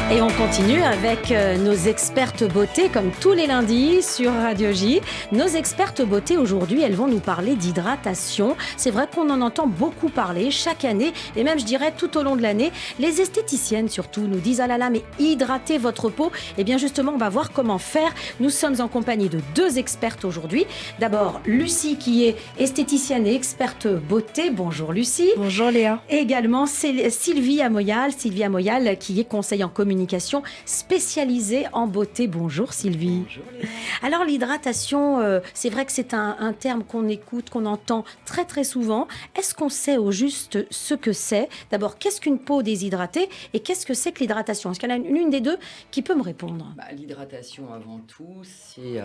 Et on continue avec nos expertes beauté, comme tous les lundis sur Radio J. Nos expertes beauté, aujourd'hui, elles vont nous parler d'hydratation. C'est vrai qu'on en entend beaucoup parler chaque année, et même, je dirais, tout au long de l'année. Les esthéticiennes, surtout, nous disent « Ah là là, mais hydratez votre peau !» Eh bien, justement, on va voir comment faire. Nous sommes en compagnie de deux expertes aujourd'hui. D'abord, Lucie, qui est esthéticienne et experte beauté. Bonjour, Lucie. Bonjour, Léa. Et également, Sylvie Amoyal, qui est conseillère en communication spécialisée en beauté. Bonjour Sylvie. Bonjour Léa. Alors l'hydratation, c'est vrai que c'est un terme qu'on écoute, qu'on entend très très souvent. Est-ce qu'on sait au juste ce que c'est? D'abord, qu'est-ce qu'une peau déshydratée et qu'est-ce que c'est que l'hydratation? Est-ce qu'il y en a une des deux qui peut me répondre? L'hydratation avant tout, c'est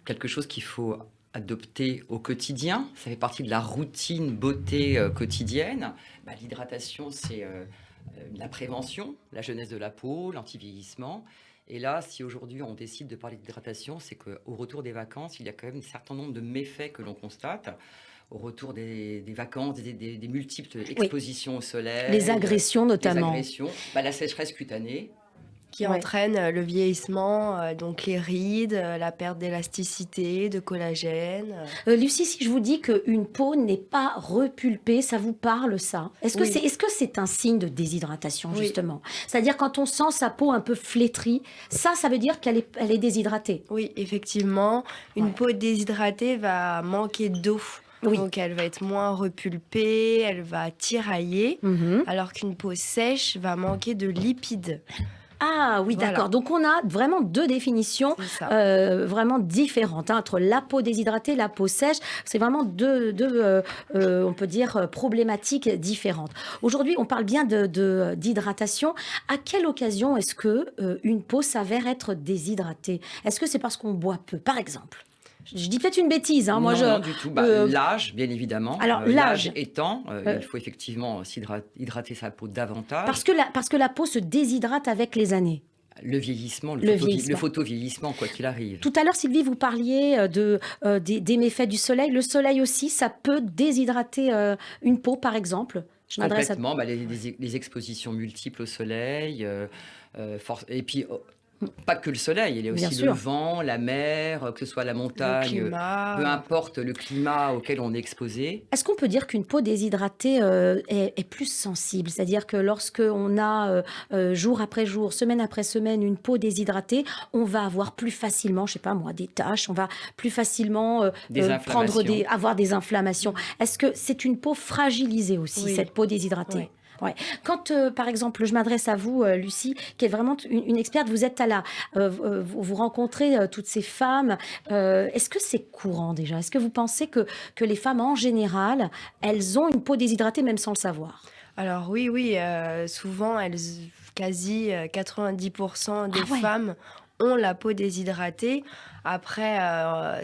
quelque chose qu'il faut adopter au quotidien. Ça fait partie de la routine beauté quotidienne. L'hydratation, c'est la prévention, la jeunesse de la peau, l'anti-vieillissement. Et là, si aujourd'hui on décide de parler d'hydratation, c'est qu'au retour des vacances, il y a quand même un certain nombre de méfaits que l'on constate. Au retour des vacances, des multiples expositions au soleil. Les agressions notamment. La sécheresse cutanée. Qui entraîne le vieillissement, donc les rides, la perte d'élasticité, de collagène. Lucie, si je vous dis qu'une peau n'est pas repulpée, ça vous parle ça? Est-ce que c'est un signe de déshydratation justement? C'est-à-dire quand on sent sa peau un peu flétrie, ça veut dire qu'elle est déshydratée? Oui, effectivement. Une peau déshydratée va manquer d'eau. Oui. Donc, elle va être moins repulpée, elle va tirailler, alors qu'une peau sèche va manquer de lipides. Ah oui, voilà. D'accord. Donc, on a vraiment deux définitions vraiment différentes entre la peau déshydratée et la peau sèche. C'est vraiment deux on peut dire, problématiques différentes. Aujourd'hui, on parle bien d'hydratation. À quelle occasion est-ce qu'une peau s'avère être déshydratée? Est-ce que c'est parce qu'on boit peu, par exemple? Je dis peut-être une bêtise. Hein. Non, du tout. L'âge, bien évidemment. Alors, l'âge étant, il faut effectivement hydrater sa peau davantage. Parce que la peau se déshydrate avec les années. Le vieillissement, le photovieillissement, quoi qu'il arrive. Tout à l'heure, Sylvie, vous parliez des méfaits du soleil. Le soleil aussi, ça peut déshydrater une peau, par exemple. Complètement. Les expositions multiples au soleil. Et puis... Pas que le soleil, il y a aussi le vent, la mer, que ce soit la montagne, peu importe le climat auquel on est exposé. Est-ce qu'on peut dire qu'une peau déshydratée est plus sensible? C'est-à-dire que lorsqu'on a jour après jour, semaine après semaine, une peau déshydratée, on va avoir plus facilement, je sais pas moi, des taches, on va plus facilement avoir des inflammations. Est-ce que c'est une peau fragilisée aussi, cette peau déshydratée? Oui. Ouais. Quand, par exemple, je m'adresse à vous, Lucie, qui est vraiment une experte, vous êtes vous rencontrez toutes ces femmes. Est-ce que c'est courant déjà? Est-ce que vous pensez que les femmes, en général, elles ont une peau déshydratée, même sans le savoir? Alors oui, souvent, quasi 90% des femmes ont la peau déshydratée. Après,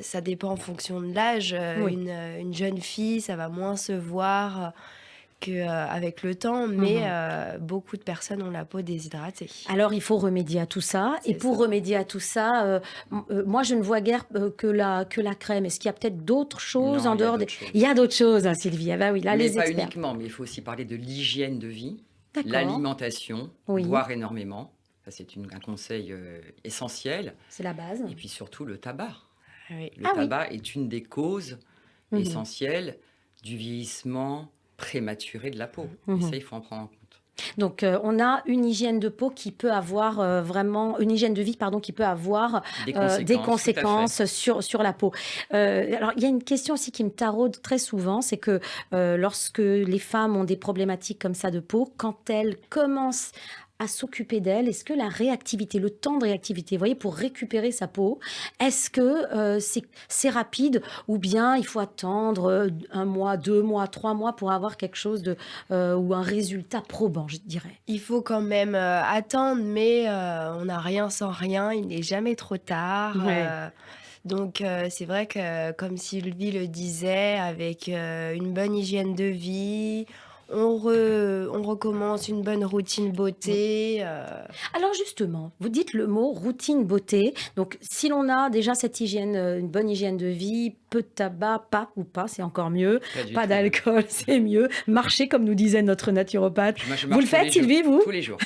ça dépend en fonction de l'âge. Une jeune fille, ça va moins se voir... avec le temps, mais beaucoup de personnes ont la peau déshydratée. Alors, il faut remédier à tout ça. Et pour remédier à tout ça, moi, je ne vois guère que la crème. Est-ce qu'il y a peut-être d'autres choses en dehors des... Il y a d'autres choses, hein, Sylvie. Ah bah oui, là, mais les pas experts. Uniquement, mais il faut aussi parler de l'hygiène de vie, l'alimentation, boire énormément. Ça, c'est un conseil essentiel. C'est la base. Et puis surtout, le tabac. Oui. Le tabac est une des causes essentielles du vieillissement prématuré de la peau. Et ça, il faut en prendre en compte. Donc, on a une hygiène de peau qui peut avoir une hygiène de vie, qui peut avoir des conséquences sur la peau. Alors, il y a une question aussi qui me taraude très souvent, c'est que lorsque les femmes ont des problématiques comme ça de peau, quand elles commencent à s'occuper d'elle, est-ce que la réactivité, le temps de réactivité, vous voyez, pour récupérer sa peau, est-ce que c'est rapide ou bien il faut attendre 1 mois, 2 mois, 3 mois pour avoir quelque chose ou un résultat probant, je dirais? Il faut quand même attendre, mais on n'a rien sans rien, il n'est jamais trop tard. Donc, c'est vrai que, comme Sylvie le disait, avec une bonne hygiène de vie... On recommence une bonne routine beauté. Alors justement, vous dites le mot routine beauté. Donc si l'on a déjà cette hygiène, une bonne hygiène de vie, peu de tabac, pas, c'est encore mieux. Pas d'alcool, c'est mieux. Marcher, comme nous disait notre naturopathe. Vous le faites, Sylvie, vous ? Tous les jours.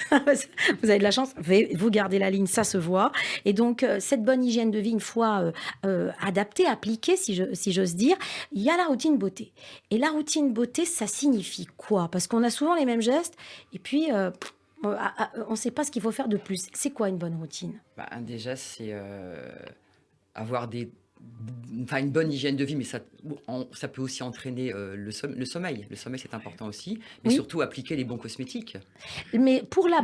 Vous avez de la chance, vous gardez la ligne, ça se voit. Et donc, cette bonne hygiène de vie, une fois adaptée, appliquée, si j'ose dire, il y a la routine beauté. Et la routine beauté, ça signifie quoi ? Parce qu'on a souvent les mêmes gestes, et puis on ne sait pas ce qu'il faut faire de plus. C'est quoi une bonne routine ? Déjà, c'est avoir une bonne hygiène de vie, mais ça peut aussi entraîner le sommeil. Le sommeil, c'est important aussi, mais surtout appliquer les bons cosmétiques. Mais pour la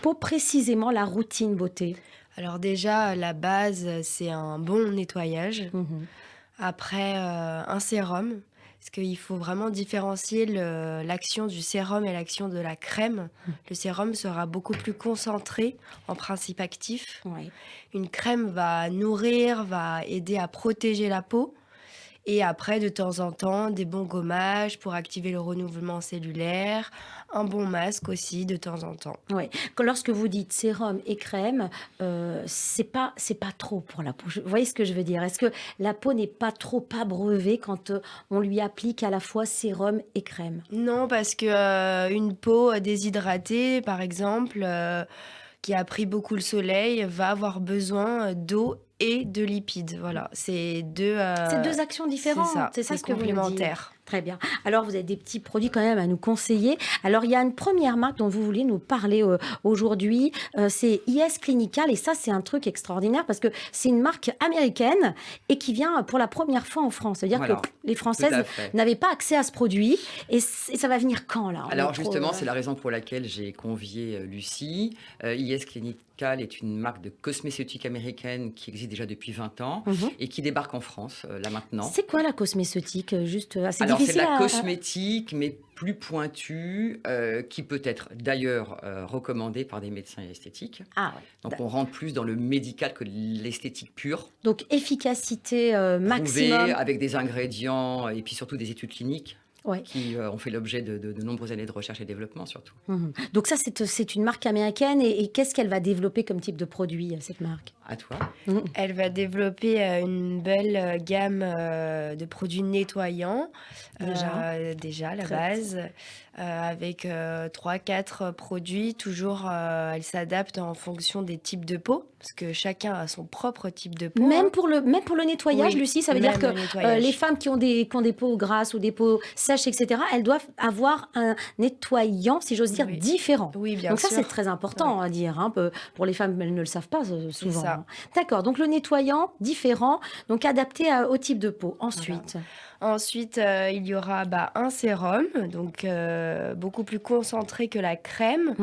peau, précisément, la routine beauté. Alors déjà, la base, c'est un bon nettoyage. Après, un sérum. Parce qu'il faut vraiment différencier l'action du sérum et l'action de la crème. Le sérum sera beaucoup plus concentré en principe actif. Une crème va nourrir, va aider à protéger la peau. Et après, de temps en temps, des bons gommages pour activer le renouvellement cellulaire, un bon masque aussi de temps en temps. Oui. Lorsque vous dites sérum et crème, c'est pas trop pour la peau. Vous voyez ce que je veux dire ? Est-ce que la peau n'est pas trop abreuvée quand on lui applique à la fois sérum et crème ? Non, parce que une peau déshydratée, par exemple, qui a pris beaucoup le soleil, va avoir besoin d'eau et de lipides. Voilà, c'est deux actions différentes. C'est ça ce que vous me dites. Très bien. Alors, vous avez des petits produits quand même à nous conseiller. Alors, il y a une première marque dont vous voulez nous parler aujourd'hui. C'est IS Clinical. Et ça, c'est un truc extraordinaire parce que c'est une marque américaine et qui vient pour la première fois en France. C'est-à-dire que les Françaises n'avaient pas accès à ce produit. Et ça va venir quand, là ? Alors, justement, c'est la raison pour laquelle j'ai convié Lucie. IS Clinical est une marque de cosméceutique américaine qui existe déjà depuis 20 ans et qui débarque en France, là, maintenant. C'est quoi la cosméceutique ? Juste assez Alors, c'est de la cosmétique, mais plus pointue, qui peut être d'ailleurs recommandée par des médecins esthétiques. Donc, on rentre plus dans le médical que l'esthétique pure. Donc, efficacité maximum. Prouvée avec des ingrédients et puis surtout des études cliniques. Qui ont fait l'objet de nombreuses années de recherche et développement, surtout. Donc ça, c'est une marque américaine. Et qu'est-ce qu'elle va développer comme type de produit, cette marque ? À toi. Elle va développer une belle gamme de produits nettoyants. Déjà, la base. Avec 3-4 produits. Toujours, elle s'adapte en fonction des types de peau. Parce que chacun a son propre type de peau. Même pour le nettoyage, Lucie, ça veut dire que les femmes qui ont des peaux grasses ou des peaux sèches, etc., elles doivent avoir un nettoyant, si j'ose dire, différent. Oui, bien donc sûr. Ça, c'est très important à dire. Pour les femmes, elles ne le savent pas souvent. Ça. D'accord, donc le nettoyant différent, donc adapté au type de peau. Ensuite... Ensuite, il y aura un sérum, donc beaucoup plus concentré que la crème.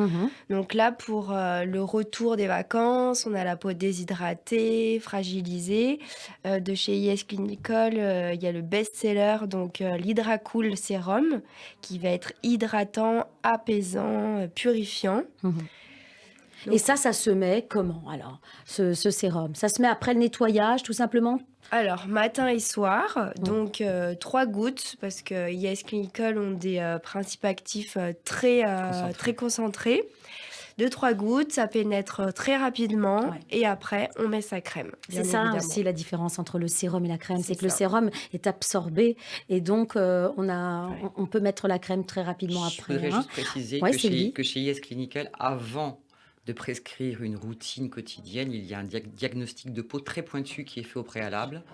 Donc là, pour le retour des vacances, on a la peau déshydratée, fragilisée. De chez IS Clinical, il y a le best-seller, donc l'Hydracool Sérum, qui va être hydratant, apaisant, purifiant. Donc, et ça se met comment alors, ce sérum ? Ça se met après le nettoyage, tout simplement ? Alors, matin et soir, donc 3 gouttes, parce que IS Clinical ont des principes actifs très concentrés. 2-3 gouttes, ça pénètre très rapidement et après, on met sa crème. C'est ça aussi la différence entre le sérum et la crème, c'est que le sérum est absorbé et donc on peut mettre la crème très rapidement après. Je voudrais juste préciser que chez IS Clinical, avant de prescrire une routine quotidienne, il y a un diagnostic de peau très pointu qui est fait au préalable.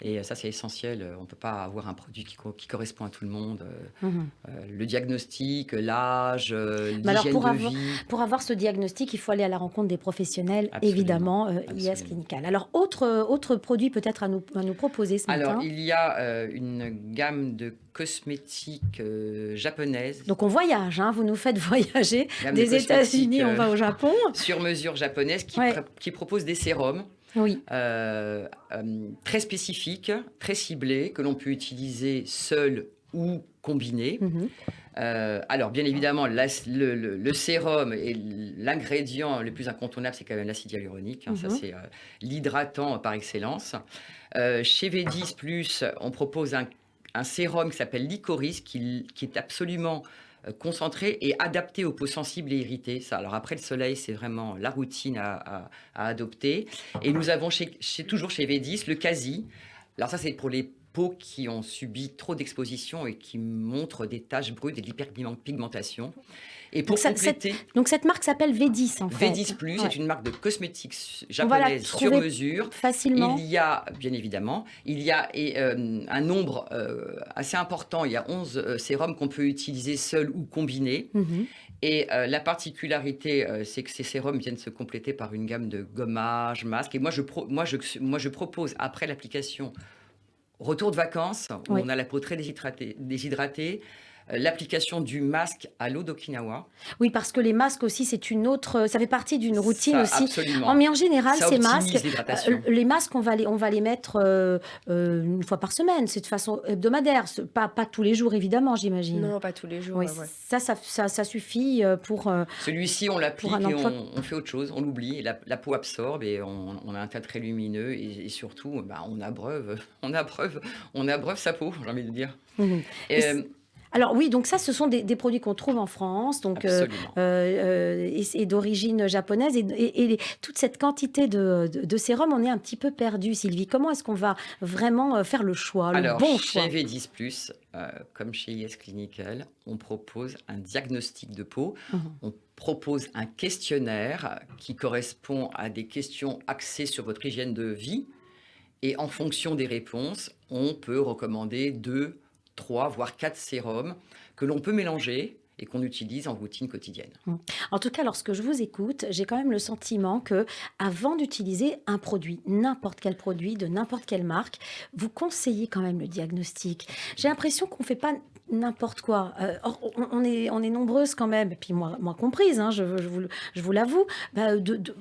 Et ça, c'est essentiel. On ne peut pas avoir un produit qui correspond à tout le monde. Le diagnostic, l'âge, l'hygiène de vie. Pour avoir ce diagnostic, il faut aller à la rencontre des professionnels, évidemment, IS Clinical. Alors, autre produit peut-être à nous proposer ce matin. Alors, il y a une gamme de cosmétiques japonaises. Donc, on voyage, vous nous faites voyager des États-Unis, on va au Japon. Sur mesure japonaise qui propose des sérums. Très spécifiques, très ciblés, que l'on peut utiliser seul ou combiné. Alors, bien évidemment, le sérum et l'ingrédient le plus incontournable, c'est quand même l'acide hyaluronique. Ça, c'est l'hydratant par excellence. Chez V10+, on propose un sérum qui s'appelle Licorice, qui est absolument concentré et adapté aux peaux sensibles et irritées. Ça, alors après le soleil, c'est vraiment la routine à adopter. Et nous avons toujours chez V10 le Quasi, Alors ça, c'est pour les peaux qui ont subi trop d'exposition et qui montrent des taches brunes et de l'hyperpigmentation. Et pour compléter... Donc cette marque s'appelle V10 en fait. V10 Plus est une marque de cosmétiques japonaise sur mesure. Facilement. Il y a, bien évidemment, un nombre assez important. Il y a 11 sérums qu'on peut utiliser seuls ou combinés. Et la particularité, c'est que ces sérums viennent se compléter par une gamme de gommage, masques. Et moi, je propose, après l'application, retour de vacances, où on a la peau très déshydratée, l'application du masque à l'eau d'Okinawa. Oui, parce que les masques aussi, c'est une autre... Ça fait partie d'une routine aussi. Absolument. Mais en général, ça ces masques, les masques, on va les mettre une fois par semaine. C'est de façon hebdomadaire. Pas tous les jours, évidemment, j'imagine. Non, pas tous les jours. Oui, ça suffit pour... Celui-ci, on l'applique et on fait autre chose. On l'oublie. La peau absorbe et on a un teint très lumineux. Et surtout, on abreuve sa peau, j'ai envie de dire. Alors oui, donc ça, ce sont des produits qu'on trouve en France, donc et d'origine japonaise. Et toute cette quantité de sérum, on est un petit peu perdu, Sylvie. Comment est-ce qu'on va vraiment faire le choix, le bon choix ? Chez V10+, comme chez Yes Clinical, on propose un diagnostic de peau. On propose un questionnaire qui correspond à des questions axées sur votre hygiène de vie. Et en fonction des réponses, on peut recommander 2, 3, voire 4 sérums que l'on peut mélanger et qu'on utilise en routine quotidienne. En tout cas, lorsque je vous écoute, j'ai quand même le sentiment que, avant d'utiliser un produit, n'importe quel produit, de n'importe quelle marque, vous conseillez quand même le diagnostic. J'ai l'impression qu'on ne fait pas n'importe quoi. On est nombreuses quand même, et puis moi comprise, hein, je vous l'avoue.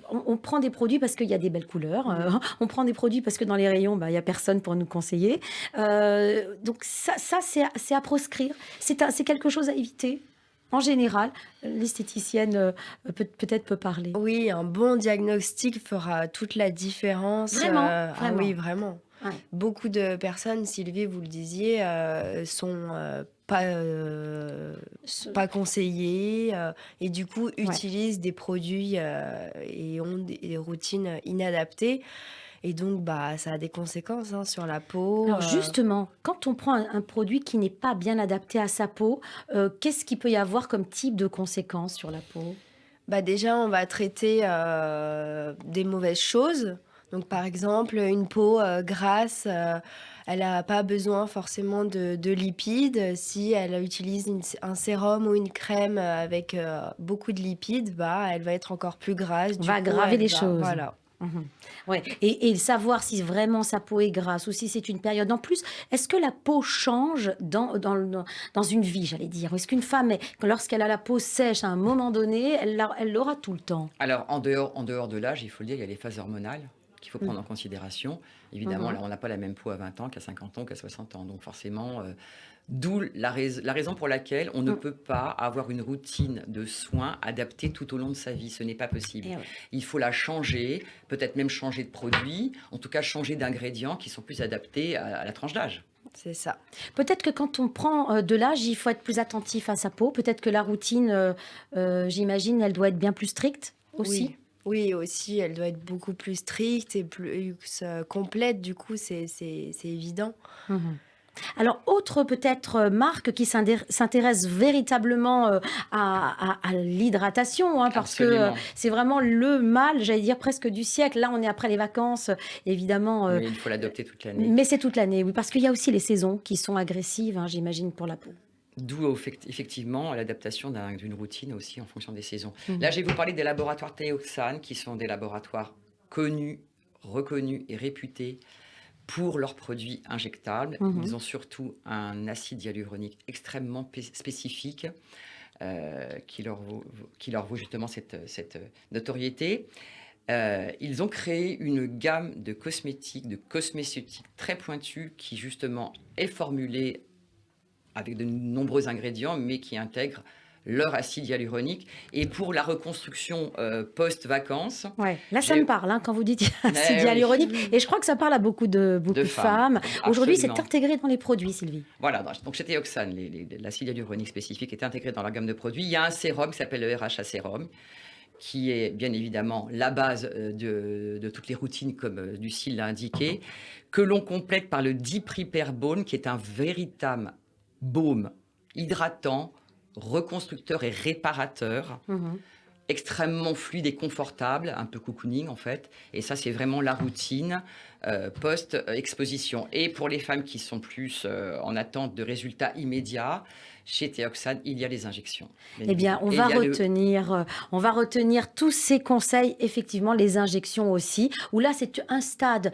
On prend des produits parce qu'il y a des belles couleurs, on prend des produits parce que dans les rayons, il n'y a personne pour nous conseiller. Donc ça c'est à proscrire. C'est quelque chose à éviter. En général, l'esthéticienne peut-être peut parler. Oui, un bon diagnostic fera toute la différence. Vraiment. Ah oui, vraiment. Ouais. Beaucoup de personnes, Sylvie, vous le disiez, sont pas conseillées et du coup utilisent des produits et ont des routines inadaptées. Et donc, ça a des conséquences sur la peau. Alors justement, quand on prend un produit qui n'est pas bien adapté à sa peau, qu'est-ce qu'il peut y avoir comme type de conséquences sur la peau ? Déjà, on va traiter des mauvaises choses. Donc, par exemple, une peau grasse, elle n'a pas besoin forcément de lipides. Si elle utilise un sérum ou une crème avec beaucoup de lipides, elle va être encore plus grasse. On va aggraver les choses. Voilà. Ouais. Et savoir si vraiment sa peau est grasse ou si c'est une période. En plus, est-ce que la peau change dans une vie, j'allais dire ? Est-ce qu'une femme, lorsqu'elle a la peau sèche à un moment donné, elle l'aura tout le temps ? Alors, en dehors de l'âge, il faut le dire, il y a les phases hormonales qu'il faut prendre en considération. Évidemment, là, on n'a pas la même peau à 20 ans qu'à 50 ans, qu'à 60 ans. Donc forcément... D'où la raison pour laquelle on ne peut pas avoir une routine de soins adaptée tout au long de sa vie. Ce n'est pas possible. Il faut la changer, peut-être même changer de produit, en tout cas changer d'ingrédients qui sont plus adaptés à la tranche d'âge. C'est ça. Peut-être que quand on prend de l'âge, il faut être plus attentif à sa peau. Peut-être que la routine, j'imagine, elle doit être bien plus stricte aussi. Oui, aussi, elle doit être beaucoup plus stricte et plus complète. Du coup, c'est évident. Alors, autre peut-être marque qui s'intéresse véritablement à l'hydratation, parce que c'est vraiment le mal, j'allais dire presque du siècle. Là, on est après les vacances, évidemment. Mais il faut l'adopter toute l'année. Mais c'est toute l'année, oui, parce qu'il y a aussi les saisons qui sont agressives, j'imagine, pour la peau. D'où effectivement l'adaptation d'une routine aussi en fonction des saisons. Là, je vais vous parler des laboratoires Teoxane, qui sont des laboratoires connus, reconnus et réputés pour leurs produits injectables. Ils ont surtout un acide hyaluronique extrêmement spécifique qui leur vaut justement cette notoriété. Ils ont créé une gamme de cosmétiques très pointus qui justement est formulée avec de nombreux ingrédients mais qui intègrent leur acide hyaluronique. Et pour la reconstruction post-vacances... Ouais. Là, ça me parle, quand vous dites acide hyaluronique. Et je crois que ça parle à beaucoup de femmes. Aujourd'hui, c'est intégré dans les produits, Sylvie. Voilà, donc chez Teoxane, l'acide hyaluronique spécifique est intégré dans la gamme de produits. Il y a un sérum qui s'appelle le RHA sérum, qui est bien évidemment la base de toutes les routines, comme Lucille l'a indiqué, que l'on complète par le Dipriperbaume, qui est un véritable baume hydratant, reconstructeur et réparateur, extrêmement fluide et confortable, un peu cocooning en fait. Et ça, c'est vraiment la routine post-exposition. Et pour les femmes qui sont plus en attente de résultats immédiats, chez Théoxane, il y a les injections. Eh bien, on va retenir tous ces conseils, effectivement, les injections aussi, où là, c'est un stade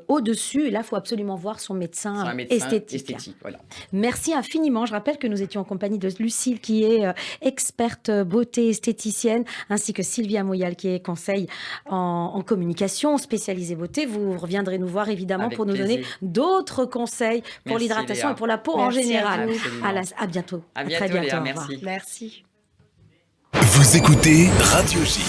au-dessus, et là, il faut absolument voir son médecin esthétique. Voilà. Merci infiniment. Je rappelle que nous étions en compagnie de Lucille, qui est experte beauté esthéticienne, ainsi que Sylvia Mouyal, qui est conseil en communication, spécialisée beauté. Vous reviendrez nous voir, évidemment, avec pour nous plaisir. donner d'autres conseils pour l'hydratation et pour la peau en général. À bientôt. À bientôt, très bientôt. Léa, merci. Merci. Vous écoutez Radio J.